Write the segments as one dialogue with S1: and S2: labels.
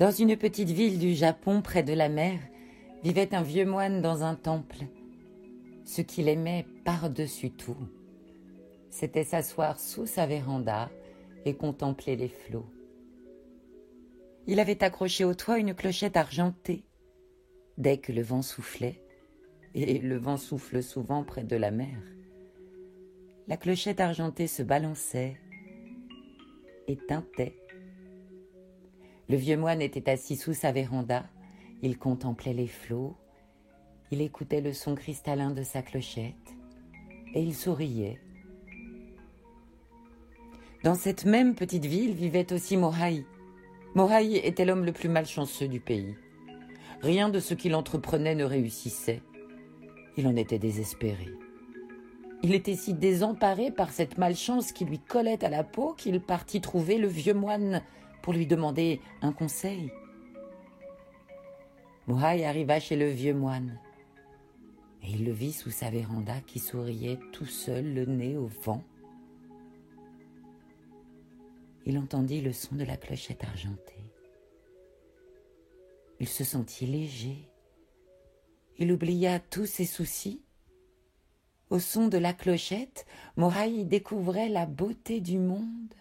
S1: Dans une petite ville du Japon, près de la mer, vivait un vieux moine dans un temple. Ce qu'il aimait par-dessus tout, c'était s'asseoir sous sa véranda et contempler les flots. Il avait accroché au toit une clochette argentée. Dès que le vent soufflait, et le vent souffle souvent près de la mer, la clochette argentée se balançait et tintait. Le vieux moine était assis sous sa véranda, il contemplait les flots, il écoutait le son cristallin de sa clochette et il souriait. Dans cette même petite ville vivait aussi Morai. Morai était l'homme le plus malchanceux du pays. Rien de ce qu'il entreprenait ne réussissait. Il en était désespéré. Il était si désemparé par cette malchance qui lui collait à la peau qu'il partit trouver le vieux moine pour lui demander un conseil. Morai arriva chez le vieux moine et il le vit sous sa véranda qui souriait tout seul, le nez au vent. Il entendit le son de la clochette argentée. Il se sentit léger. Il oublia tous ses soucis. Au son de la clochette, Morai découvrait la beauté du monde.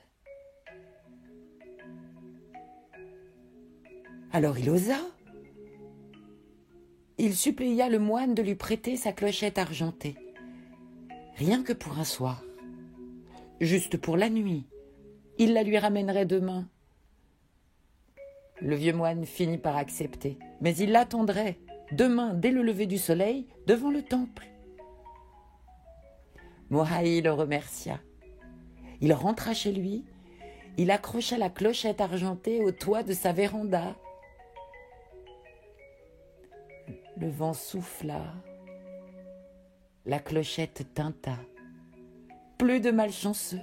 S1: Alors il osa. Il supplia le moine de lui prêter sa clochette argentée. Rien que pour un soir. Juste pour la nuit. Il la lui ramènerait demain. Le vieux moine finit par accepter, mais il l'attendrait demain dès le lever du soleil devant le temple. Morai le remercia. Il rentra chez lui, il accrocha la clochette argentée au toit de sa véranda. Le vent souffla, la clochette tinta. Plus de malchanceux.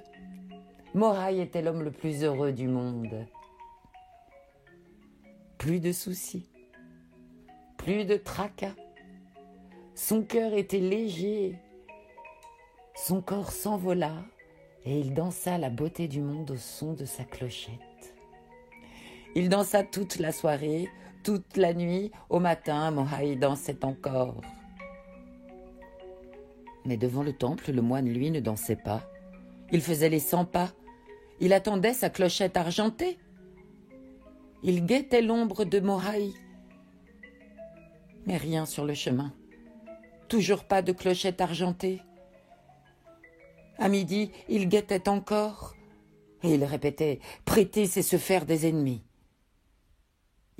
S1: Morai était l'homme le plus heureux du monde. Plus de soucis, plus de tracas. Son cœur était léger, son corps s'envola et il dansa la beauté du monde au son de sa clochette. Il dansa toute la soirée, toute la nuit, au matin, Morai dansait encore. Mais devant le temple, le moine, lui, ne dansait pas. Il faisait les 100 pas. Il attendait sa clochette argentée. Il guettait l'ombre de Morai. Mais rien sur le chemin. Toujours pas de clochette argentée. À midi, il guettait encore. Et il répétait « Prêter, c'est se faire des ennemis ».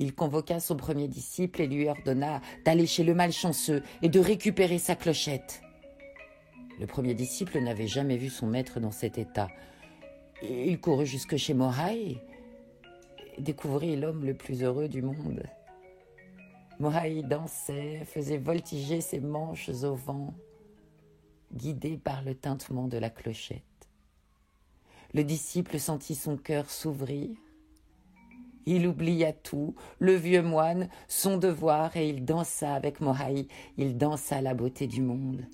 S1: Il convoqua son premier disciple et lui ordonna d'aller chez le malchanceux et de récupérer sa clochette. Le premier disciple n'avait jamais vu son maître dans cet état. Il courut jusque chez Morai et découvrit l'homme le plus heureux du monde. Morai dansait, faisait voltiger ses manches au vent, guidé par le tintement de la clochette. Le disciple sentit son cœur s'ouvrir. Il oublia tout, le vieux moine, son devoir, et il dansa avec Morai. Il dansa la beauté du monde.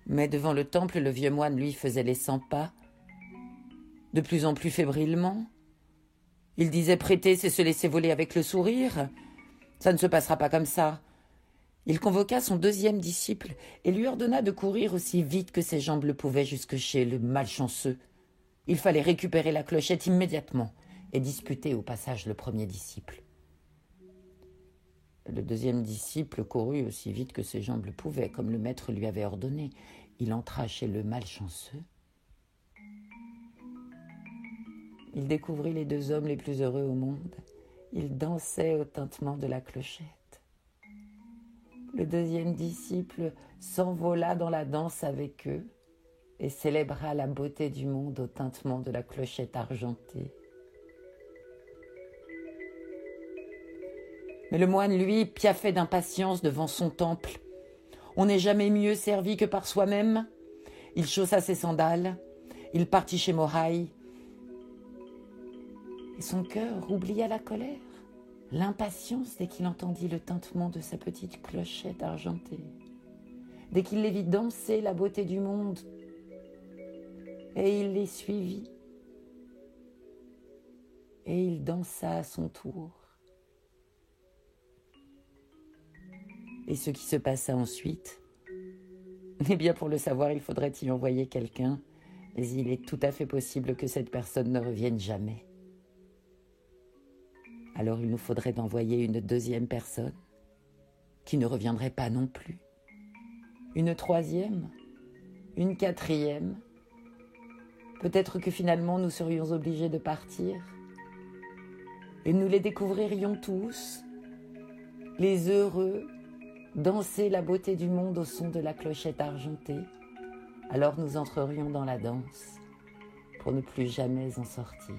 S1: Mais devant le temple, le vieux moine, lui, faisait les 100 pas, de plus en plus fébrilement. Il disait « Prêter, c'est se laisser voler avec le sourire. Ça ne se passera pas comme ça. » Il convoqua son deuxième disciple et lui ordonna de courir aussi vite que ses jambes le pouvaient jusque chez le malchanceux. Il fallait récupérer la clochette immédiatement et disputer au passage le premier disciple. Le deuxième disciple courut aussi vite que ses jambes le pouvaient, comme le maître lui avait ordonné. Il entra chez le malchanceux. Il découvrit les deux hommes les plus heureux au monde. Ils dansaient au tintement de la clochette. Le deuxième disciple s'envola dans la danse avec eux et célébra la beauté du monde au tintement de la clochette argentée. Mais le moine, lui, piaffait d'impatience devant son temple. On n'est jamais mieux servi que par soi-même. Il chaussa ses sandales, il partit chez Morai. Et son cœur oublia la colère, l'impatience dès qu'il entendit le tintement de sa petite clochette argentée, dès qu'il les vit danser la beauté du monde. Et il les suivit. et il dansa à son tour. Et ce qui se passa ensuite, eh bien pour le savoir, il faudrait y envoyer quelqu'un, mais il est tout à fait possible que cette personne ne revienne jamais. Alors il nous faudrait envoyer une deuxième personne, qui ne reviendrait pas non plus, une troisième, une quatrième. Peut-être que finalement nous serions obligés de partir, et nous les découvririons tous, les heureux, danser la beauté du monde au son de la clochette argentée. Alors nous entrerions dans la danse pour ne plus jamais en sortir.